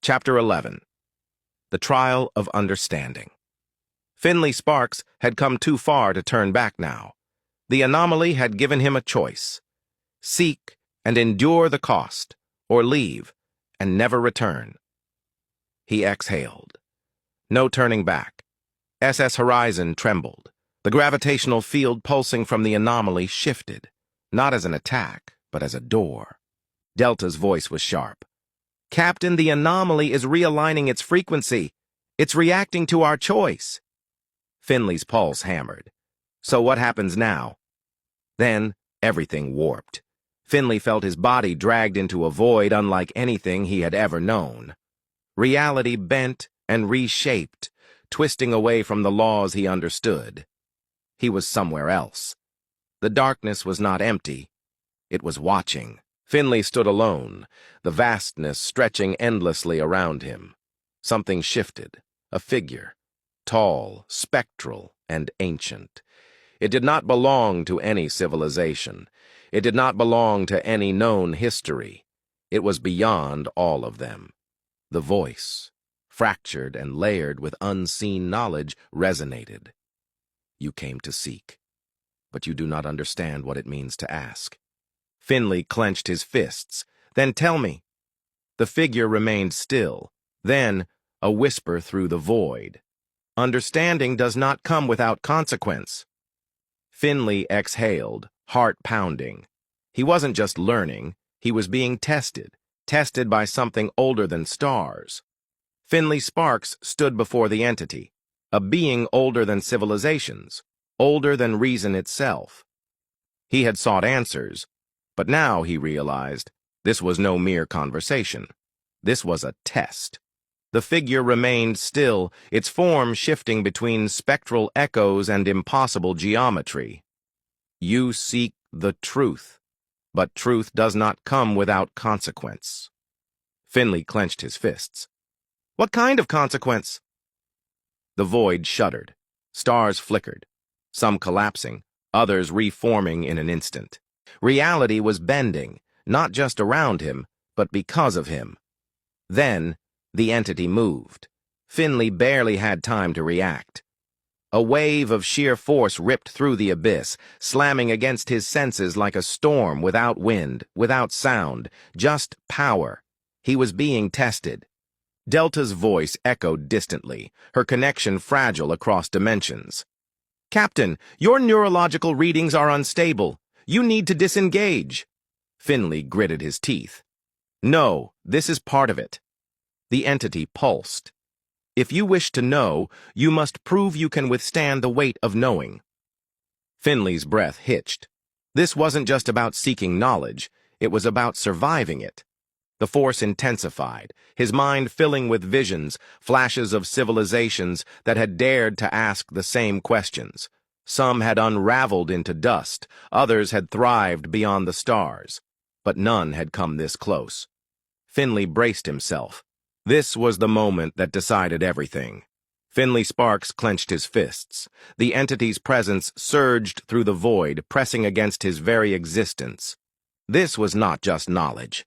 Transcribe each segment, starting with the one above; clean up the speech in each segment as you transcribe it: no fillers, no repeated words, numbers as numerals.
Chapter 11. The Trial of Understanding. Finnley Sparks had come too far to turn back now. The anomaly had given him a choice. Seek and endure the cost, or leave and never return. He exhaled. No turning back. SS Horizon trembled. The gravitational field pulsing from the anomaly shifted, not as an attack, but as a door. Delta's voice was sharp. "Captain, the anomaly is realigning its frequency. It's reacting to our choice." Finnley's pulse hammered. So what happens now? Then, everything warped. Finnley felt his body dragged into a void unlike anything he had ever known. Reality bent and reshaped, twisting away from the laws he understood. He was somewhere else. The darkness was not empty. It was watching. Finnley stood alone, the vastness stretching endlessly around him. Something shifted, a figure, tall, spectral, and ancient. It did not belong to any civilization. It did not belong to any known history. It was beyond all of them. The voice, fractured and layered with unseen knowledge, resonated. "You came to seek, but you do not understand what it means to ask." Finnley clenched his fists. "Then tell me." The figure remained still. Then, a whisper through the void. "Understanding does not come without consequence." Finnley exhaled, heart pounding. He wasn't just learning, he was being tested by something older than stars. Finnley Sparks stood before the entity, a being older than civilizations, older than reason itself. He had sought answers, but now he realized this was no mere conversation. This was a test. The figure remained still, its form shifting between spectral echoes and impossible geometry. "You seek the truth, but truth does not come without consequence." Finnley clenched his fists. "What kind of consequence?" The void shuddered. Stars flickered, some collapsing, others reforming in an instant. Reality was bending, not just around him, but because of him. Then, the entity moved. Finnley barely had time to react. A wave of sheer force ripped through the abyss, slamming against his senses like a storm without wind, without sound, just power. He was being tested. Delta's voice echoed distantly, her connection fragile across dimensions. "Captain, your neurological readings are unstable. You need to disengage." Finnley gritted his teeth. "No, this is part of it." The entity pulsed. "If you wish to know, you must prove you can withstand the weight of knowing." Finnley's breath hitched. This wasn't just about seeking knowledge, it was about surviving it. The force intensified, his mind filling with visions, flashes of civilizations that had dared to ask the same questions. Some had unraveled into dust, others had thrived beyond the stars, but none had come this close. Finnley braced himself. This was the moment that decided everything. Finnley Sparks clenched his fists. The entity's presence surged through the void, pressing against his very existence. This was not just knowledge.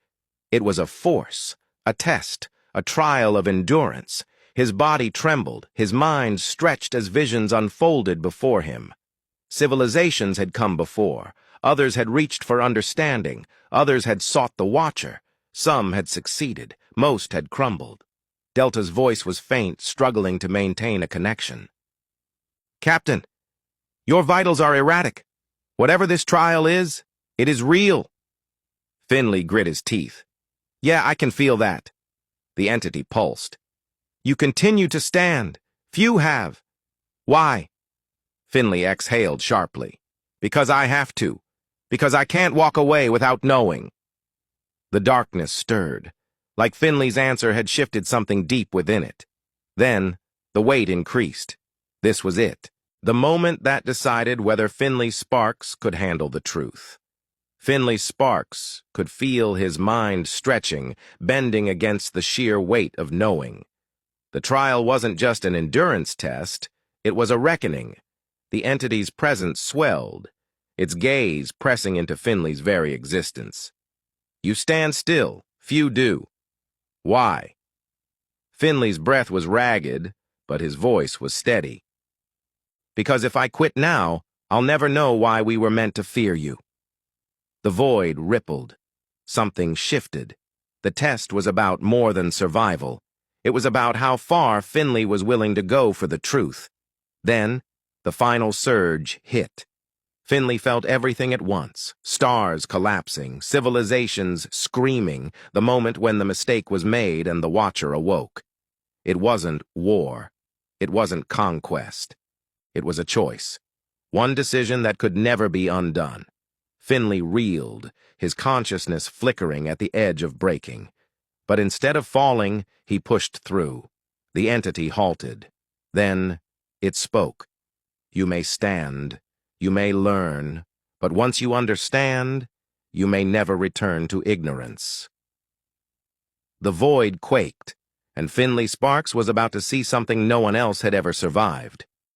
It was a force, a test, a trial of endurance. His body trembled, his mind stretched as visions unfolded before him. Civilizations had come before, others had reached for understanding, others had sought the Watcher. Some had succeeded, most had crumbled. Delta's voice was faint, struggling to maintain a connection. "Captain, your vitals are erratic. Whatever this trial is, it is real." Finnley grit his teeth. "Yeah, I can feel that." The entity pulsed. "You continue to stand. Few have." "Why?" Finnley exhaled sharply. "Because I have to. Because I can't walk away without knowing." The darkness stirred, like Finnley's answer had shifted something deep within it. Then, the weight increased. This was it, the moment that decided whether Finnley Sparks could handle the truth. Finnley Sparks could feel his mind stretching, bending against the sheer weight of knowing. The trial wasn't just an endurance test, it was a reckoning. The entity's presence swelled, its gaze pressing into Finnley's very existence. "You stand still. Few do." "Why?" Finnley's breath was ragged, but his voice was steady. "Because if I quit now, I'll never know why we were meant to fear you." The void rippled. Something shifted. The test was about more than survival. It was about how far Finnley was willing to go for the truth. Then, the final surge hit. Finnley felt everything at once, stars collapsing, civilizations screaming, the moment when the mistake was made and the Watcher awoke. It wasn't war. It wasn't conquest. It was a choice. One decision that could never be undone. Finnley reeled, his consciousness flickering at the edge of breaking. But instead of falling, he pushed through. The entity halted. Then, it spoke. "You may stand. You may learn, but once you understand, you may never return to ignorance." The void quaked, and Finnley Sparks was about to see something no one else had ever survived.